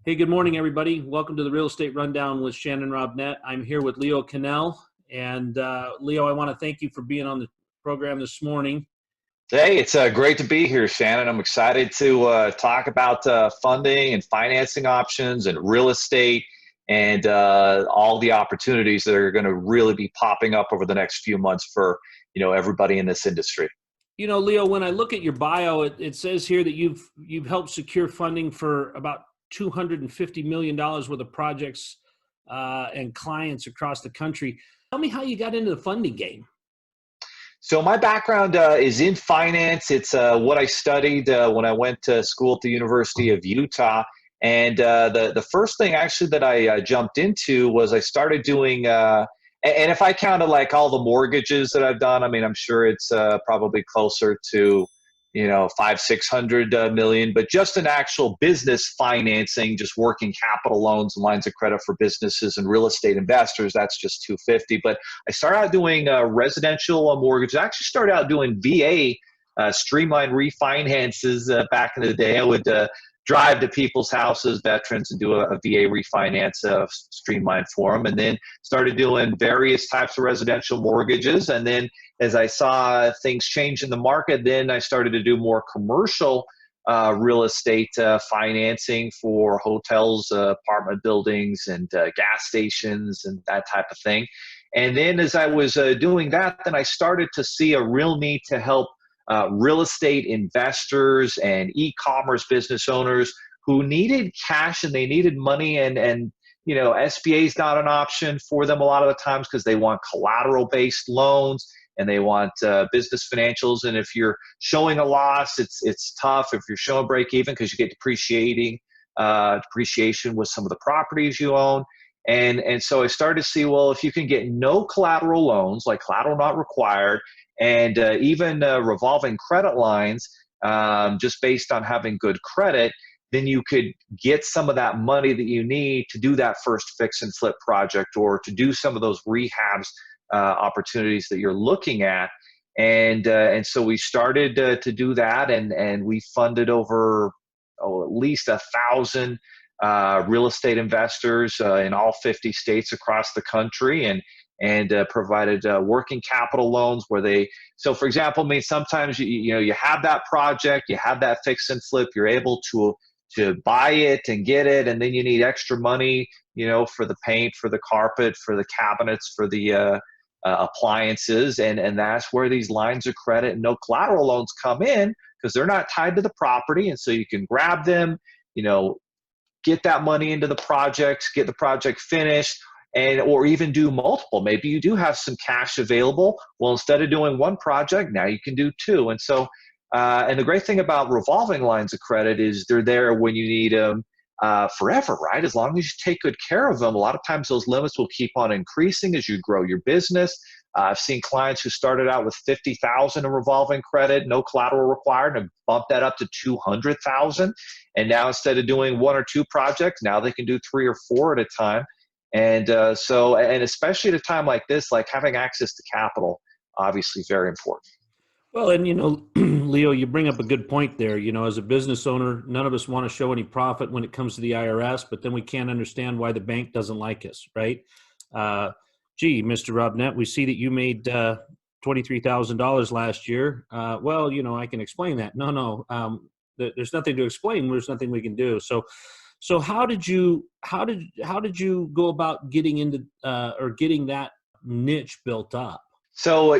Hey, good morning, everybody. Welcome to the Real Estate Rundown with Shannon Robnett. I'm here with Leo Kanell. And Leo, I want to thank you for being on the program this morning. Hey, it's great to be here, Shannon. I'm excited to talk about funding and financing options and real estate and all the opportunities that are going to really be popping up over the next few months for everybody in this industry. You know, Leo, when I look at your bio, it says here that you've helped secure funding for about $250 million worth of projects and clients across the country. Tell me how you got into the funding game. So my background is in finance. It's what I studied when I went to school at the University of Utah. And the first thing actually that I jumped into was I started doing, and if I counted like all the mortgages that I've done, I mean, I'm sure it's probably closer to, 500-600 million, but just an actual business financing, just working capital loans and lines of credit for businesses and real estate investors, that's just 250. But I started out doing residential mortgages. I actually started out doing VA streamlined refinances back in the day. I would drive to people's houses, veterans, and do a VA refinance streamlined for them, and then started doing various types of residential mortgages. And then as I saw things change in the market, then I started to do more commercial real estate financing for hotels, apartment buildings, and gas stations, and that type of thing. And then as I was doing that, then I started to see a real need to help real estate investors and e-commerce business owners who needed cash and they needed money, and SBA is not an option for them a lot of the times because they want collateral-based loans and they want business financials. And if you're showing a loss, it's tough. If you're showing break even, because you get depreciation with some of the properties you own. And so I started to see, well, if you can get no collateral loans, like collateral not required, and even revolving credit lines, just based on having good credit, then you could get some of that money that you need to do that first fix and flip project or to do some of those rehabs opportunities that you're looking at. And so we started to do that, and we funded over at least 1,000 real estate investors in all 50 states across the country, and provided working capital loans where so for example, I mean, sometimes you have that project, you have that fix and flip, you're able to buy it and get it, and then you need extra money, for the paint, for the carpet, for the cabinets, for the appliances, and that's where these lines of credit and no collateral loans come in, because they're not tied to the property, and so you can grab them, get that money into the projects, get the project finished, or even do multiple. Maybe you do have some cash available. Well, instead of doing one project, now you can do two. And so, and the great thing about revolving lines of credit is they're there when you need them forever, right? As long as you take good care of them. A lot of times those limits will keep on increasing as you grow your business. I've seen clients who started out with $50,000 in revolving credit, no collateral required, and bump that up to $200,000. And now instead of doing one or two projects, now they can do 3 or 4 at a time. And and especially at a time like this, like having access to capital, obviously very important. Well, and Leo, you bring up a good point there. As a business owner, none of us want to show any profit when it comes to the IRS, but then we can't understand why the bank doesn't like us, right? Gee, Mr. Robnett, we see that you made $23,000 last year. Well, I can explain that. No, there's nothing to explain. There's nothing we can do. So how did you go about getting into or getting that niche built up? So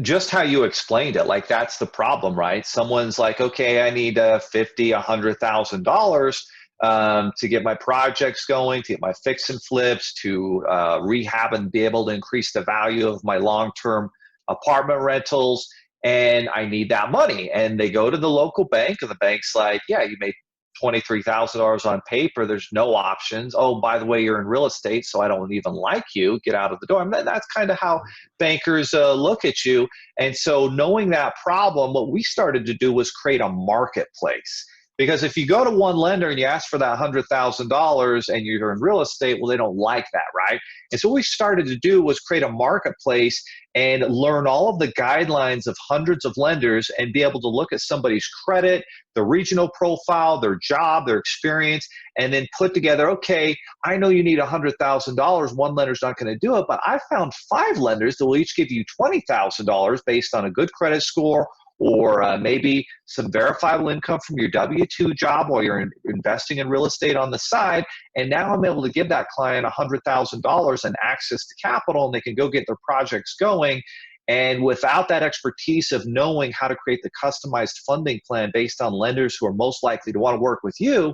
just how you explained it, like that's the problem, right? Someone's like, okay, I need $50,000-$100,000 to get my projects going, to get my fix and flips, to rehab and be able to increase the value of my long-term apartment rentals, and I need that money. And they go to the local bank, and the bank's like, yeah, you made $23,000 on paper. There's no options. Oh, by the way, you're in real estate, so I don't even like you. Get out of the door. I mean, that's kind of how bankers look at you. And so knowing that problem, what we started to do was create a marketplace. Because if you go to one lender and you ask for that $100,000 and you're in real estate, well, they don't like that, right? And so what we started to do was create a marketplace and learn all of the guidelines of hundreds of lenders and be able to look at somebody's credit, the regional profile, their job, their experience, and then put together, okay, I know you need $100,000. One lender's not going to do it, but I found 5 lenders that will each give you $20,000 based on a good credit score, or maybe some verifiable income from your W-2 job while you're investing in real estate on the side. And now I'm able to give that client $100,000 and access to capital, and they can go get their projects going. And without that expertise of knowing how to create the customized funding plan based on lenders who are most likely to want to work with you,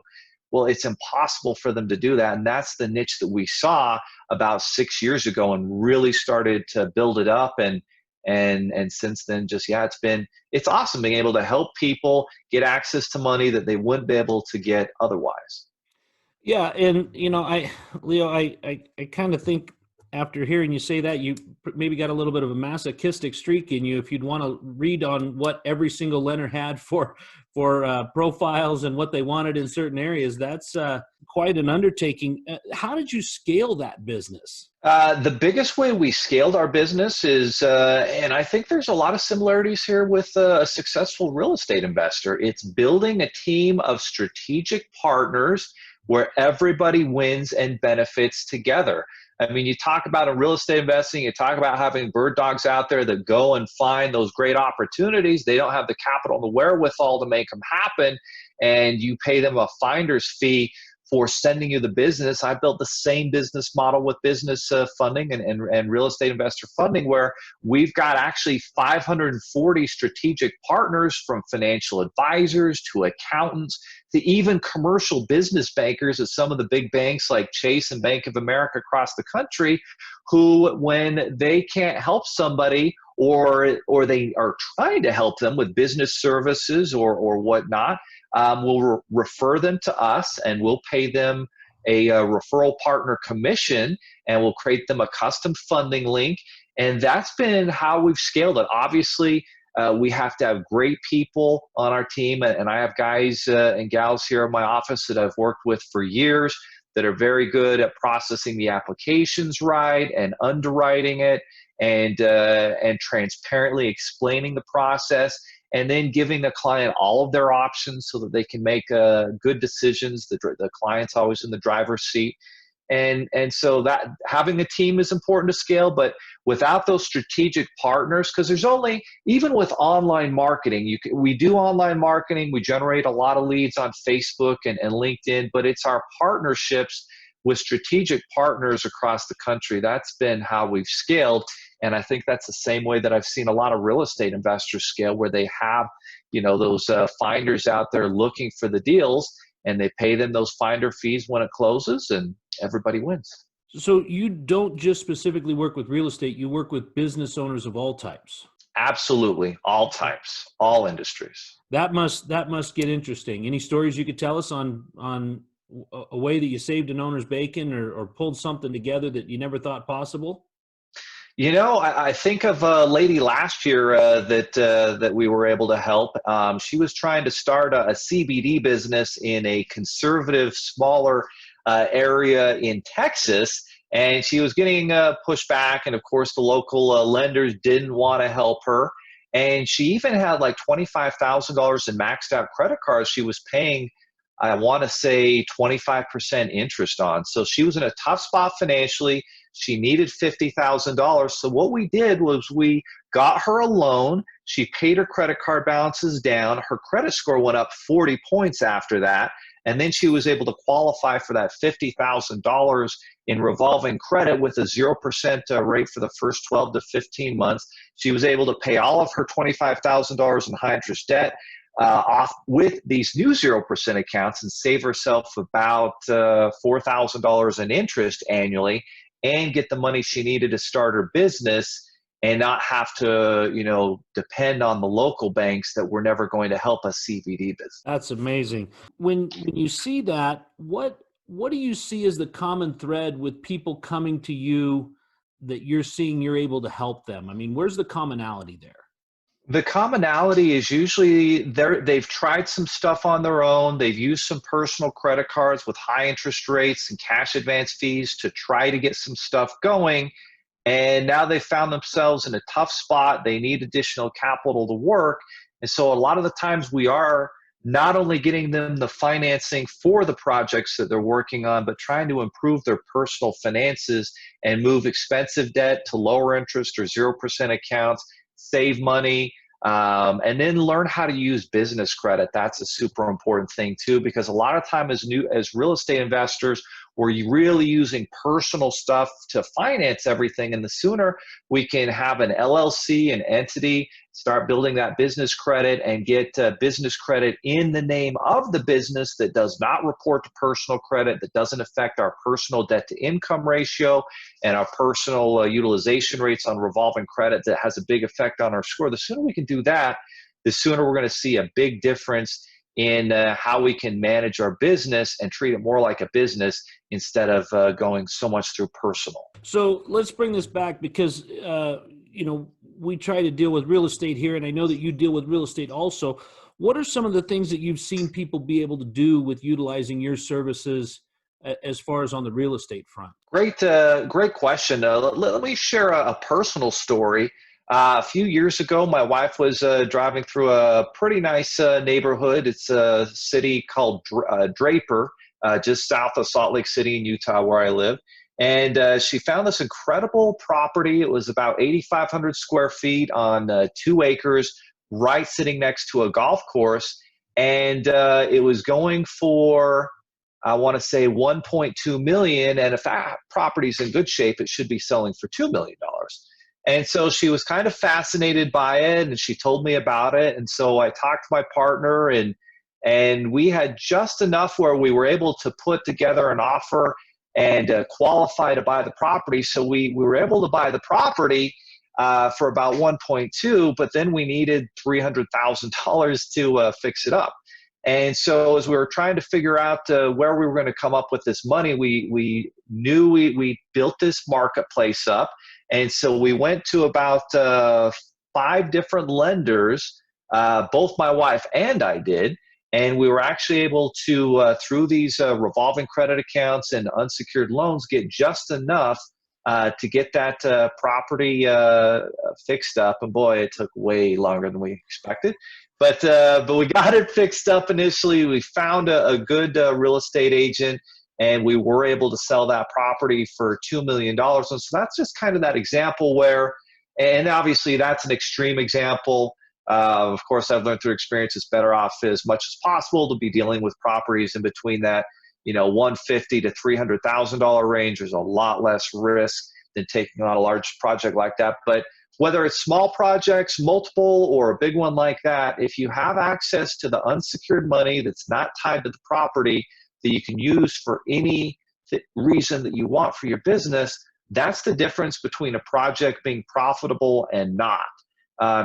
well, it's impossible for them to do that. And that's the niche that we saw about 6 years ago and really started to build it up. And since then, it's awesome being able to help people get access to money that they wouldn't be able to get otherwise. Yeah, and Leo, I kind of think after hearing you say that, you maybe got a little bit of a masochistic streak in you. If you'd want to read on what every single lender had for profiles and what they wanted in certain areas, that's quite an undertaking. How did you scale that business? The biggest way we scaled our business is, and I think there's a lot of similarities here with a successful real estate investor. It's building a team of strategic partners where everybody wins and benefits together. I mean, you talk about in real estate investing, you talk about having bird dogs out there that go and find those great opportunities. They don't have the capital and the wherewithal to make them happen, and you pay them a finder's fee for sending you the business. I built the same business model with business funding and real estate investor funding, where we've got actually 540 strategic partners, from financial advisors to accountants to even commercial business bankers at some of the big banks like Chase and Bank of America across the country, who, when they can't help somebody or they are trying to help them with business services or whatnot, we'll refer them to us, and we'll pay them a referral partner commission, and we'll create them a custom funding link. And that's been how we've scaled it. Obviously, we have to have great people on our team, and I have guys and gals here in my office that I've worked with for years that are very good at processing the applications right and underwriting it, and transparently explaining the process, and then giving the client all of their options so that they can make good decisions. The client's always in the driver's seat. And so that having a team is important to scale, but without those strategic partners, because there's only, even with online marketing, we do online marketing, we generate a lot of leads on Facebook and LinkedIn, but it's our partnerships with strategic partners across the country. That's been how we've scaled. And I think that's the same way that I've seen a lot of real estate investors scale, where they have, those finders out there looking for the deals, and they pay them those finder fees when it closes, and everybody wins. So you don't just specifically work with real estate, you work with business owners of all types. Absolutely. All types, all industries. That must get interesting. Any stories you could tell us on a way that you saved an owner's bacon or pulled something together that you never thought possible? I think of a lady last year that we were able to help. She was trying to start a CBD business in a conservative, smaller area in Texas, and she was getting pushed back. And of course, the local lenders didn't want to help her. And she even had like $25,000 in maxed out credit cards she was paying, I want to say, 25% interest on. So she was in a tough spot financially. She needed $50,000. So what we did was we got her a loan. She paid her credit card balances down. Her credit score went up 40 points after that. And then she was able to qualify for that $50,000 in revolving credit with a 0% rate for the first 12 to 15 months. She was able to pay all of her $25,000 in high interest debt off with these new 0% accounts, and save herself about $4,000 in interest annually, and get the money she needed to start her business, and not have to, depend on the local banks that were never going to help a CBD business. That's amazing. When you see that, what do you see as the common thread with people coming to you that you're seeing you're able to help them? I mean, where's the commonality there? The commonality is usually they've tried some stuff on their own. They've used some personal credit cards with high interest rates and cash advance fees to try to get some stuff going. And now they found themselves in a tough spot. They need additional capital to work. And so a lot of the times we are not only getting them the financing for the projects that they're working on, but trying to improve their personal finances and move expensive debt to lower interest or 0% accounts, save money, and then learn how to use business credit. That's a super important thing too, because a lot of time as real estate investors, we're really using personal stuff to finance everything. And the sooner we can have an LLC, an entity, start building that business credit and get business credit in the name of the business that does not report to personal credit, that doesn't affect our personal debt to income ratio and our personal utilization rates on revolving credit, that has a big effect on our score. The sooner we can do that, the sooner we're going to see a big difference in how we can manage our business and treat it more like a business instead of going so much through personal. So let's bring this back because, we try to deal with real estate here, and I know that you deal with real estate also. What are some of the things that you've seen people be able to do with utilizing your services as far as on the real estate front? Great question. Let me share a personal story. A few years ago, my wife was driving through a pretty nice neighborhood. It's a city called Draper, just south of Salt Lake City in Utah, where I live. And she found this incredible property. It was about 8,500 square feet on 2 acres, right sitting next to a golf course. And it was going for, I want to say, 1.2 million. And if that property's in good shape, it should be selling for $2 million. And so she was kind of fascinated by it, and she told me about it. And so I talked to my partner, and we had just enough where we were able to put together an offer and qualify to buy the property. So we were able to buy the property for about 1.2, but then we needed $300,000 to fix it up. And so as we were trying to figure out where we were going to come up with this money, we knew we built this marketplace up. And so we went to about 5 different lenders, both my wife and I did. And we were actually able to, through these revolving credit accounts and unsecured loans, get just enough to get that property fixed up. And boy, it took way longer than we expected. But we got it fixed up initially. We found a good real estate agent, and we were able to sell that property for $2 million. And so that's just kind of that example where, and obviously that's an extreme example. Of course, I've learned through experience it's better off as much as possible to be dealing with properties in between that, $150,000 to $300,000 range. There's a lot less risk than taking on a large project like that. But whether it's small projects, multiple, or a big one like that, if you have access to the unsecured money that's not tied to the property that you can use for any reason that you want for your business, that's the difference between a project being profitable and not.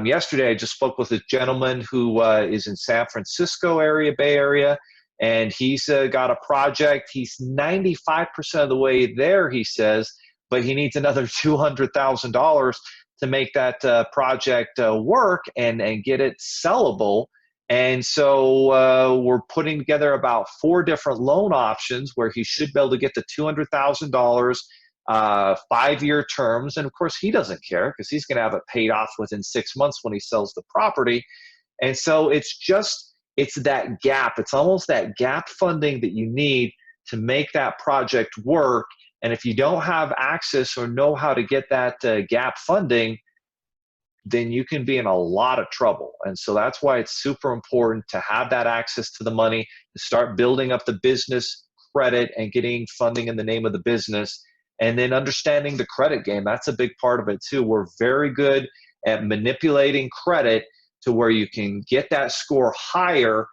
Yesterday, I just spoke with a gentleman who is in San Francisco area, Bay Area, and he's got a project. He's 95% of the way there, he says, but he needs another $200,000 to make that project work and get it sellable. And so we're putting together about 4 different loan options where he should be able to get the $200,000, 5-year terms. And of course, he doesn't care because he's going to have it paid off within 6 months when he sells the property. And so it's that gap. It's almost that gap funding that you need to make that project work. And if you don't have access or know how to get that gap funding, then you can be in a lot of trouble. And so that's why it's super important to have that access to the money, to start building up the business credit and getting funding in the name of the business. And then understanding the credit game, that's a big part of it too. We're very good at manipulating credit to where you can get that score higher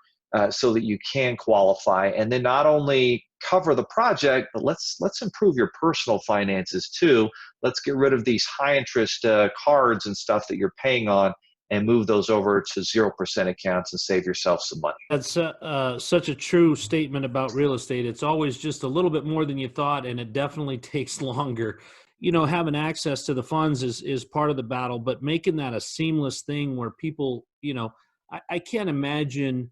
so that you can qualify. And then not only cover the project, but let's improve your personal finances too. Let's get rid of these high interest cards and stuff that you're paying on and move those over to 0% accounts and save yourself some money. That's such a true statement about real estate. It's always just a little bit more than you thought, and it definitely takes longer. having access to the funds is part of the battle, but making that a seamless thing where people, I can't imagine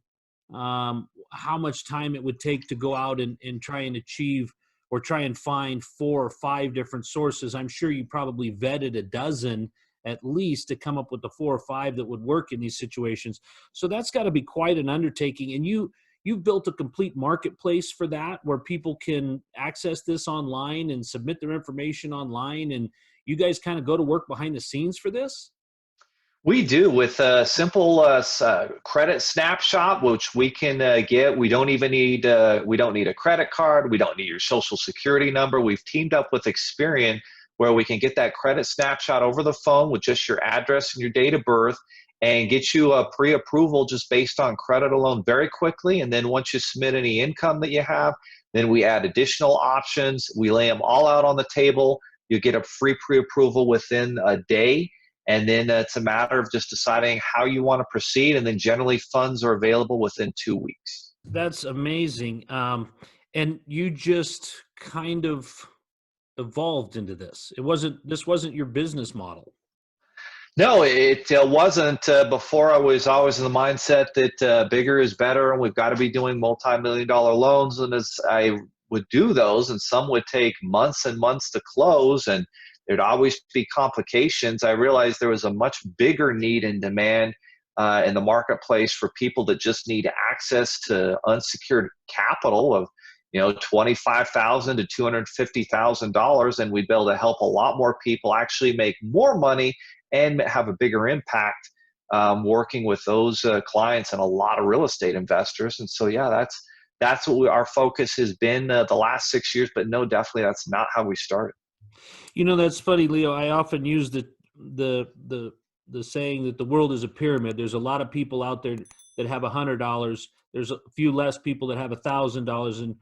how much time it would take to go out and try and achieve or try and find 4 or 5 different sources. I'm sure you probably vetted a dozen at least to come up with the 4 or 5 that would work in these situations. So that's got to be quite an undertaking. And you've built a complete marketplace for that where people can access this online and submit their information online. And you guys kind of go to work behind the scenes for this? We do with a simple credit snapshot, which we can get. We don't need a credit card. We don't need your social security number. We've teamed up with Experian where we can get that credit snapshot over the phone with just your address and your date of birth and get you a pre-approval just based on credit alone very quickly. And then once you submit any income that you have, then we add additional options. We lay them all out on the table. You get a free pre-approval within a day. And then it's a matter of just deciding how you want to proceed. And then generally funds are available within 2 weeks. That's amazing. And you just kind of evolved into this. This wasn't your business model. No, it wasn't. Before, I was always in the mindset that bigger is better, and we've got to be doing multi-million-dollar loans. And as I would do those, and some would take months and months to close, and there'd always be complications, I realized there was a much bigger need and demand in the marketplace for people that just need access to unsecured capital of $25,000 to $250,000, and we'd be able to help a lot more people actually make more money and have a bigger impact working with those clients and a lot of real estate investors. And so, yeah, that's what our focus has been the last 6 years. But no, definitely that's not how we started. That's funny, Leo. I often use the saying that the world is a pyramid. There's a lot of people out there that have $100. There's a few less people that have $1,000, and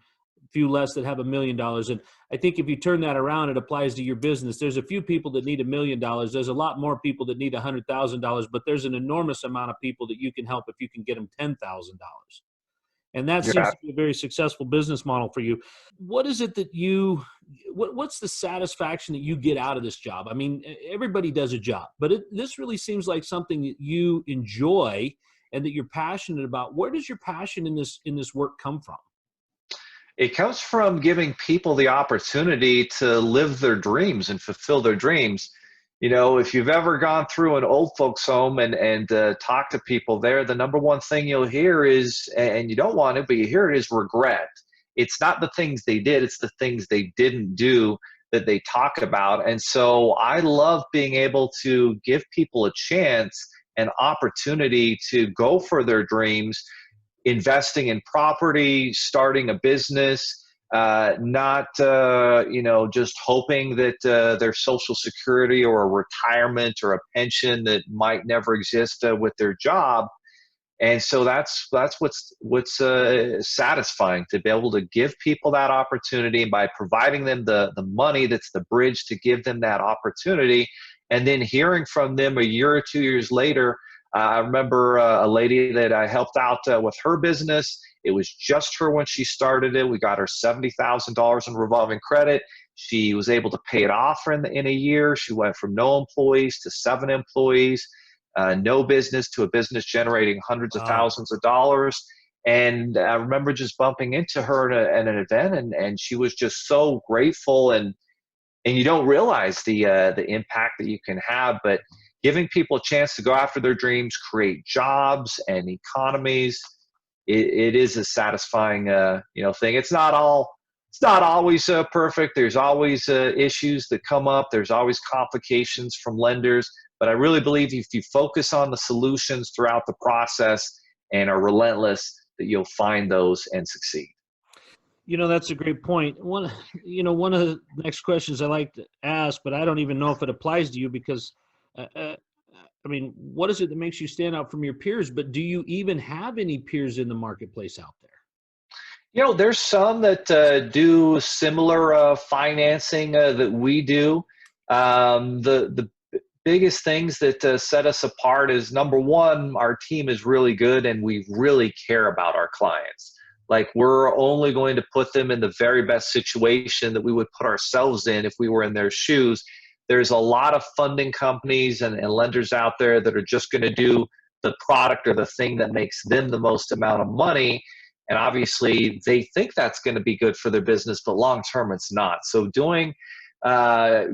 a few less that have $1 million. And I think if you turn that around, it applies to your business. There's a few people that need $1 million. There's a lot more people that need $100,000, but there's an enormous amount of people that you can help if you can get them $10,000. And that seems to be a very successful business model for you. What is it that what's the satisfaction that you get out of this job? I mean, everybody does a job, but this really seems like something that you enjoy and that you're passionate about. Where does your passion in this work come from? It comes from giving people the opportunity to live their dreams and fulfill their dreams. If you've ever gone through an old folks home and talk to people there, the number one thing you'll hear is, and you don't want it, but you hear it, is regret. It's not the things they did, it's the things they didn't do that they talk about. And so I love being able to give people a chance, an opportunity to go for their dreams, investing in property, starting a business, not just hoping that their social security or a retirement or a pension that might never exist with their job. And so that's what's satisfying, to be able to give people that opportunity by providing them the money that's the bridge to give them that opportunity, and then hearing from them a year or 2 years later. I remember a lady that I helped out with her business. It was just her when she started it. We got her $70,000 in revolving credit. She was able to pay it off in a year. She went from no employees to 7 employees, no business to a business generating hundreds of thousands of dollars. And I remember just bumping into her at an event, and she was just so grateful. And you don't realize the impact that you can have, but giving people a chance to go after their dreams, create jobs and economies, it is a satisfying thing. It's not always perfect. There's always issues that come up. There's always complications from lenders. But I really believe if you focus on the solutions throughout the process and are relentless, that you'll find those and succeed. That's a great point. One of the next questions I like to ask, but I don't even know if it applies to you because what is it that makes you stand out from your peers? But do you even have any peers in the marketplace out there? There's some that do similar financing that we do. The biggest things that set us apart is, number one, our team is really good and we really care about our clients. Like, we're only going to put them in the very best situation that we would put ourselves in if we were in their shoes. There's a lot of funding companies and lenders out there that are just going to do the product or the thing that makes them the most amount of money. And obviously, they think that's going to be good for their business, but long term, it's not. So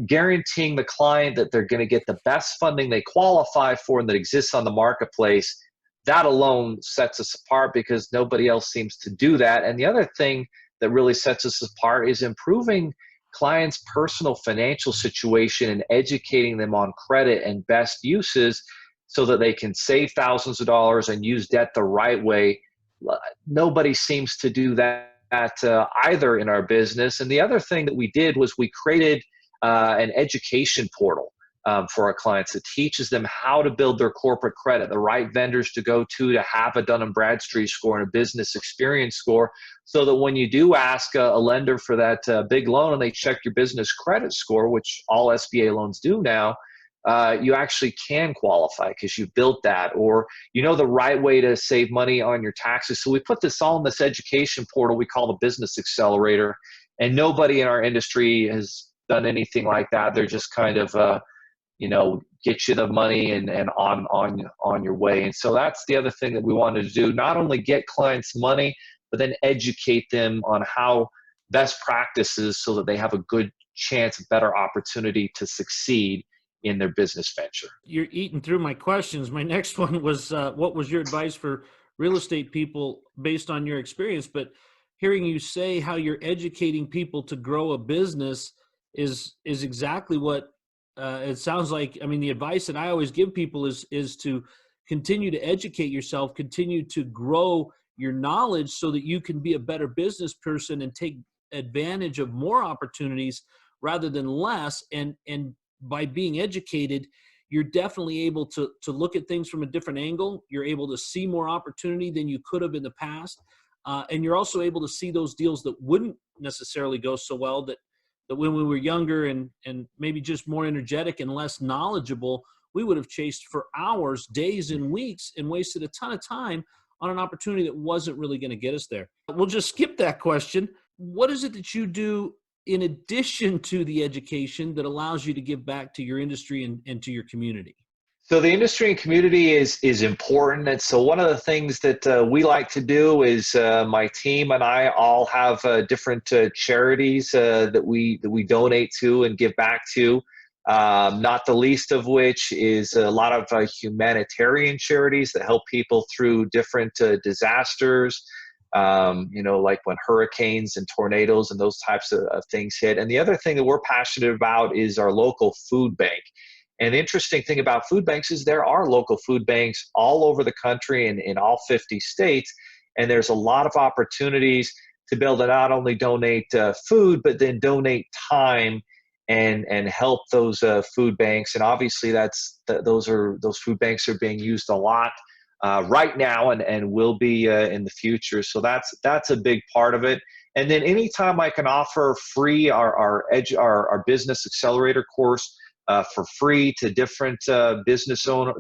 guaranteeing the client that they're going to get the best funding they qualify for and that exists on the marketplace, that alone sets us apart because nobody else seems to do that. And the other thing that really sets us apart is improving clients' personal financial situation and educating them on credit and best uses so that they can save thousands of dollars and use debt the right way. Nobody seems to do that either in our business. And the other thing that we did was we created an education portal for our clients that teaches them how to build their corporate credit, the right vendors to go to have a Dun & Bradstreet score and a business experience score, so that when you do ask a lender for that big loan and they check your business credit score, which all SBA loans do now, you actually can qualify because you built that, or you know the right way to save money on your taxes. So we put this all in this education portal we call the Business Accelerator, and nobody in our industry has done anything like that. They're just kind of get you the money and on your way. And so that's the other thing that we wanted to do, not only get clients money, but then educate them on how best practices so that they have a good chance, a better opportunity to succeed in their business venture. You're eating through my questions. My next one was, what was your advice for real estate people based on your experience? But hearing you say how you're educating people to grow a business is exactly what it sounds like. I mean, the advice that I always give people is to continue to educate yourself, continue to grow your knowledge so that you can be a better business person and take advantage of more opportunities rather than less. And by being educated, you're definitely able to look at things from a different angle. You're able to see more opportunity than you could have in the past. And you're also able to see those deals that wouldn't necessarily go so well, that when we were younger and maybe just more energetic and less knowledgeable, we would have chased for hours, days, and weeks and wasted a ton of time on an opportunity that wasn't really going to get us there. We'll just skip that question. What is it that you do in addition to the education that allows you to give back to your industry and to your community? So the industry and community is important. And so one of the things that we like to do is my team and I all have different charities that we donate to and give back to. Not the least of which is a lot of humanitarian charities that help people through different disasters, like when hurricanes and tornadoes and those types of things hit. And the other thing that we're passionate about is our local food bank. And the interesting thing about food banks is there are local food banks all over the country and in all 50 states. And there's a lot of opportunities to be able to not only donate food, but then donate time and help those food banks. And obviously those food banks are being used a lot right now and will be in the future. So that's a big part of it. And then anytime I can offer free our Business Accelerator course for free to different business owners,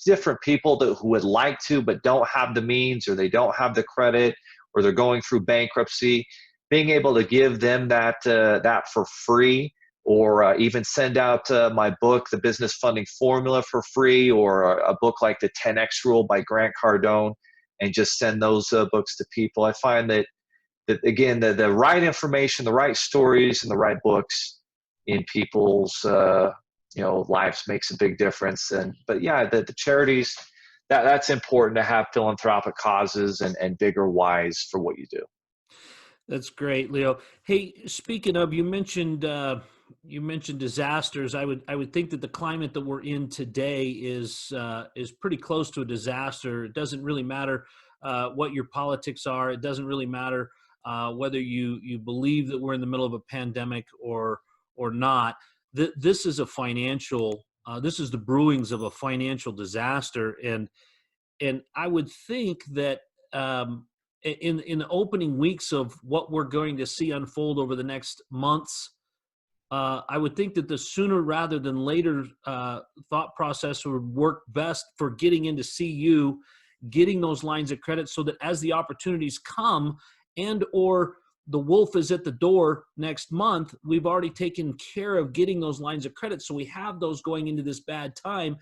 different people who would like to but don't have the means, or they don't have the credit, or they're going through bankruptcy, being able to give them that for free, or even send out my book, The Business Funding Formula, for free, or a book like The 10X Rule by Grant Cardone, and just send those books to people. I find that again, the right information, the right stories, and the right books in people's lives makes a big difference. But yeah, the charities, that's important to have philanthropic causes and bigger whys for what you do. That's great, Leo. Hey, speaking of, you mentioned disasters. I would think that the climate that we're in today is pretty close to a disaster. It doesn't really matter what your politics are. It doesn't really matter whether you believe that we're in the middle of a pandemic or not. This is this is the brewings of a financial disaster, and I would think that in the opening weeks of what we're going to see unfold over the next months, I would think that the sooner rather than later thought process would work best for getting in to see you getting those lines of credit so that as the opportunities come and or the wolf is at the door next month, we've already taken care of getting those lines of credit. So we have those going into this bad time.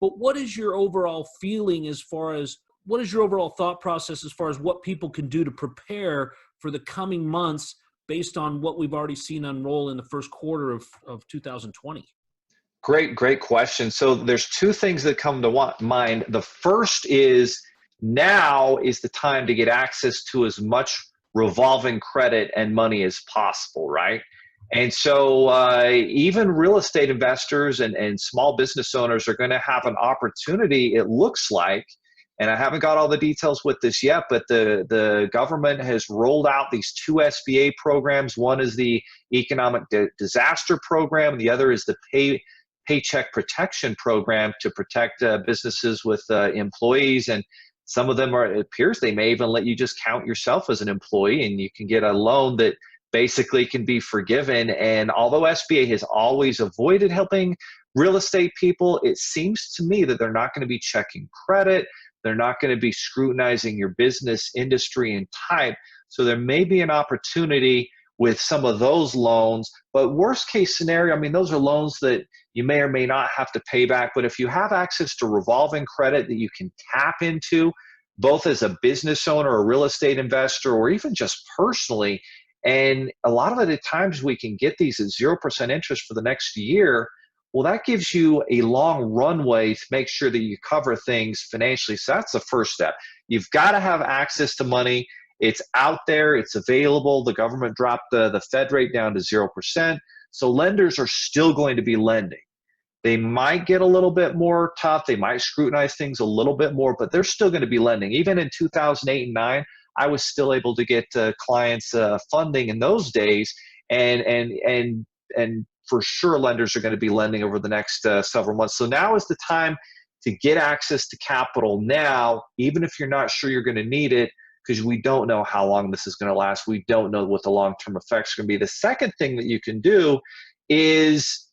But what is your overall feeling as far as what is your overall thought process as far as what people can do to prepare for the coming months based on what we've already seen unroll in the first quarter of 2020? Great question. So there's two things that come to mind. The first is now is the time to get access to as much revolving credit and money as possible, right? And so even real estate investors and small business owners are going to have an opportunity, it looks like, and I haven't got all the details with this yet, but the government has rolled out these two SBA programs. One is the Economic Disaster Program, and the other is the Paycheck Protection Program to protect businesses with employees. And some of them it appears they may even let you just count yourself as an employee, and you can get a loan that basically can be forgiven. And although SBA has always avoided helping real estate people, it seems to me that they're not going to be checking credit. They're not going to be scrutinizing your business, industry, and type. So there may be an opportunity with some of those loans. But worst case scenario, I mean, those are loans that you may or may not have to pay back. But if you have access to revolving credit that you can tap into, both as a business owner, a real estate investor, or even just personally, and a lot of the times we can get these at 0% interest for the next year, well, that gives you a long runway to make sure that you cover things financially. So that's the first step. You've got to have access to money. It's out there. It's available. The government dropped the Fed rate down to 0%. So lenders are still going to be lending. They might get a little bit more tough. They might scrutinize things a little bit more, but they're still going to be lending. Even in 2008 and 9, I was still able to get clients funding in those days, and for sure lenders are going to be lending over the next several months. So now is the time to get access to capital now, even if you're not sure you're going to need it, because we don't know how long this is going to last. We don't know what the long-term effects are going to be. The second thing that you can do is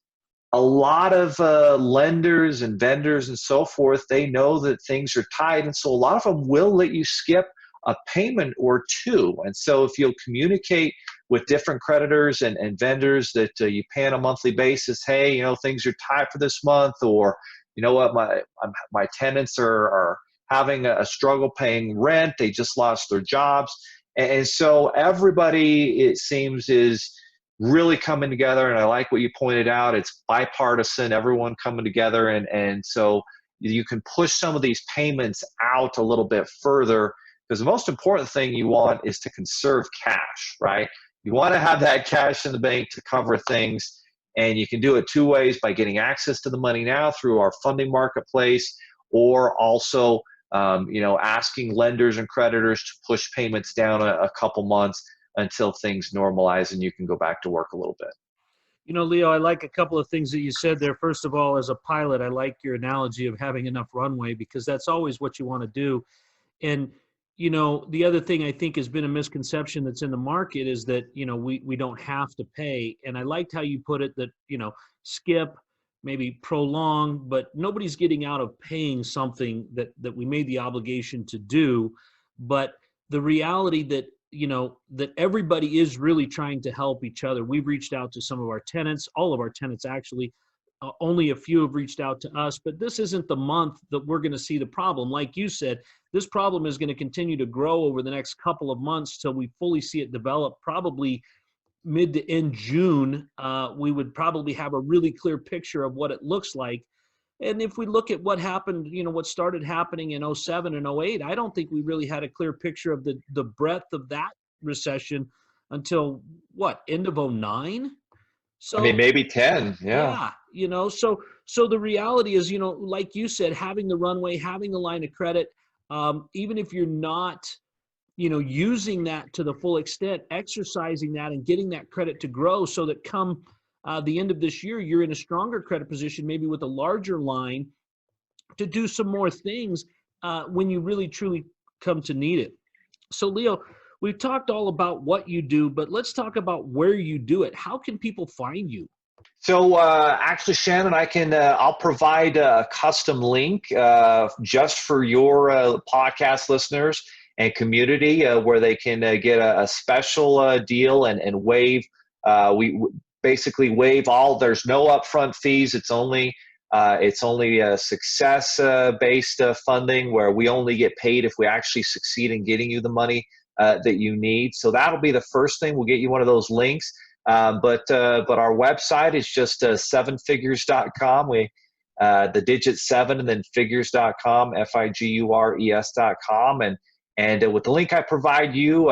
a lot of lenders and vendors and so forth, they know that things are tight, and so a lot of them will let you skip a payment or two. And so if you'll communicate with different creditors and vendors that you pay on a monthly basis, hey, you know, things are tight for this month, or you know what, my tenants are having a struggle paying rent, they just lost their jobs. And so everybody, it seems, is really coming together. And I like what you pointed out, it's bipartisan, everyone coming together. And so you can push some of these payments out a little bit further, because the most important thing you want is to conserve cash, right? You want to have that cash in the bank to cover things, and you can do it two ways: by getting access to the money now through our funding marketplace, or also asking lenders and creditors to push payments down a couple months until things normalize and you can go back to work a little bit. You know, Leo, I like a couple of things that you said there. First of all, as a pilot, I like your analogy of having enough runway, because that's always what you want to do. And you know, the other thing I think has been a misconception that's in the market is that, you know, we don't have to pay. And I liked how you put it that, you know, skip, maybe prolong, but nobody's getting out of paying something that we made the obligation to do. But the reality that, you know, that everybody is really trying to help each other. We've reached out to some of our tenants, all of our tenants actually. Only a few have reached out to us, but this isn't the month that we're going to see the problem. Like you said, this problem is going to continue to grow over the next couple of months till we fully see it develop. Probably mid to end June, we would probably have a really clear picture of what it looks like. And if we look at what happened, you know, what started happening in 07 and 08, I don't think we really had a clear picture of the breadth of that recession until what, end of 09? So, I mean, maybe 10, yeah. yeah, you know, so the reality is, you know, like you said, having the runway, having the line of credit, even if you're not, you know, using that to the full extent, exercising that and getting that credit to grow so that come the end of this year, you're in a stronger credit position, maybe with a larger line to do some more things when you really truly come to need it. So Leo, we've talked all about what you do, but let's talk about where you do it. How can people find you? So actually, Shannon, I'll provide a custom link just for your podcast listeners and community where they can get a special deal and waive. We basically waive all. There's no upfront fees. It's only a success based funding where we only get paid if we actually succeed in getting you the money that you need. So that'll be the first thing. We'll get you one of those links. But our website is just sevenfigures.com. The digit 7 and then figures.com, figures.com. And with the link I provide you,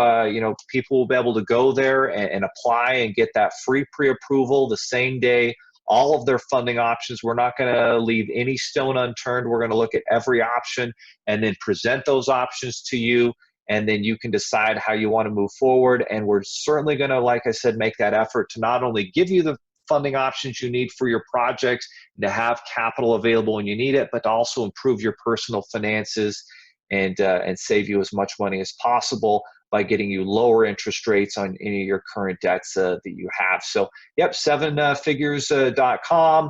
people will be able to go there and apply and get that free pre-approval the same day. All of their funding options. We're not going to leave any stone unturned. We're going to look at every option and then present those options to you. And then you can decide how you want to move forward. And we're certainly going to, like I said, make that effort to not only give you the funding options you need for your projects and to have capital available when you need it, but to also improve your personal finances and save you as much money as possible by getting you lower interest rates on any of your current debts that you have. So, yep, sevenfigures.com.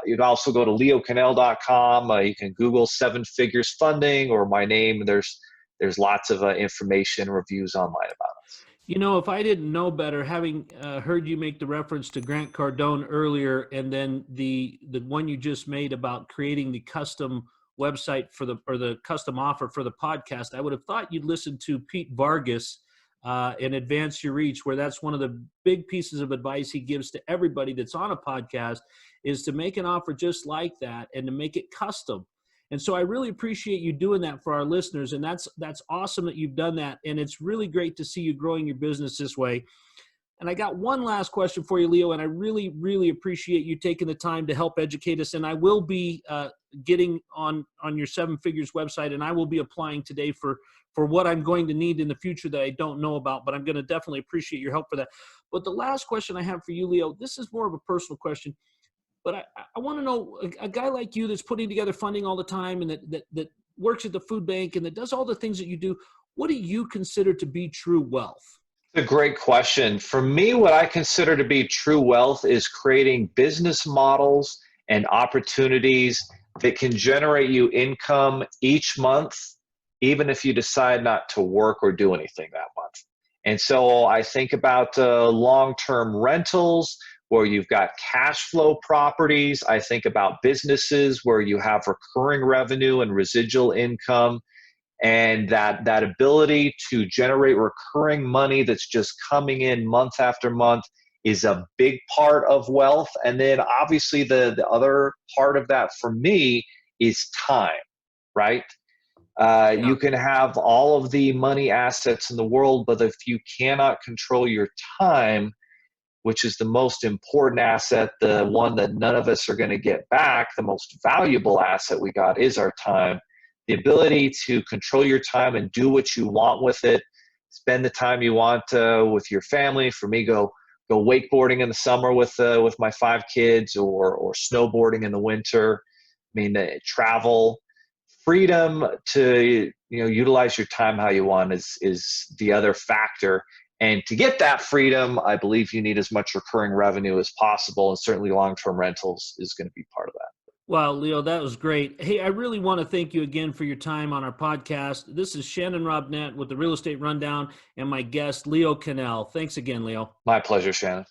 You'd also go to leokanell.com. You can Google 7 Figures Funding or my name. There's lots of information, reviews online about us. If I didn't know better, having heard you make the reference to Grant Cardone earlier, and then the one you just made about creating the custom website or the custom offer for the podcast, I would have thought you'd listen to Pete Vargas in Advance Your Reach, where that's one of the big pieces of advice he gives to everybody that's on a podcast is to make an offer just like that and to make it custom. And so I really appreciate you doing that for our listeners. And that's awesome that you've done that. And it's really great to see you growing your business this way. And I got one last question for you, Leo, and I really, really appreciate you taking the time to help educate us. And I will be getting on your 7 Figures website, and I will be applying today for what I'm going to need in the future that I don't know about, but I'm going to definitely appreciate your help for that. But the last question I have for you, Leo, this is more of a personal question, but I want to know, a guy like you that's putting together funding all the time and that works at the food bank and that does all the things that you do, what do you consider to be true wealth? It's a great question. For me, what I consider to be true wealth is creating business models and opportunities that can generate you income each month, even if you decide not to work or do anything that month. And so I think about long-term rentals where you've got cash flow properties. I think about businesses where you have recurring revenue and residual income. And that ability to generate recurring money that's just coming in month after month is a big part of wealth. And then obviously the other part of that for me is time, right? You can have all of the money assets in the world, but if you cannot control your time, which is the most important asset, the one that none of us are going to get back, the most valuable asset we got is our time. The ability to control your time and do what you want with it, spend the time you want with your family. For me, go wakeboarding in the summer with my 5 kids, or snowboarding in the winter. I mean, travel, freedom to utilize your time how you want is the other factor. And to get that freedom, I believe you need as much recurring revenue as possible, and certainly long-term rentals is going to be part of that. Wow, Leo, that was great. Hey, I really want to thank you again for your time on our podcast. This is Shannon Robnett with the Real Estate Rundown and my guest, Leo Kanell. Thanks again, Leo. My pleasure, Shannon.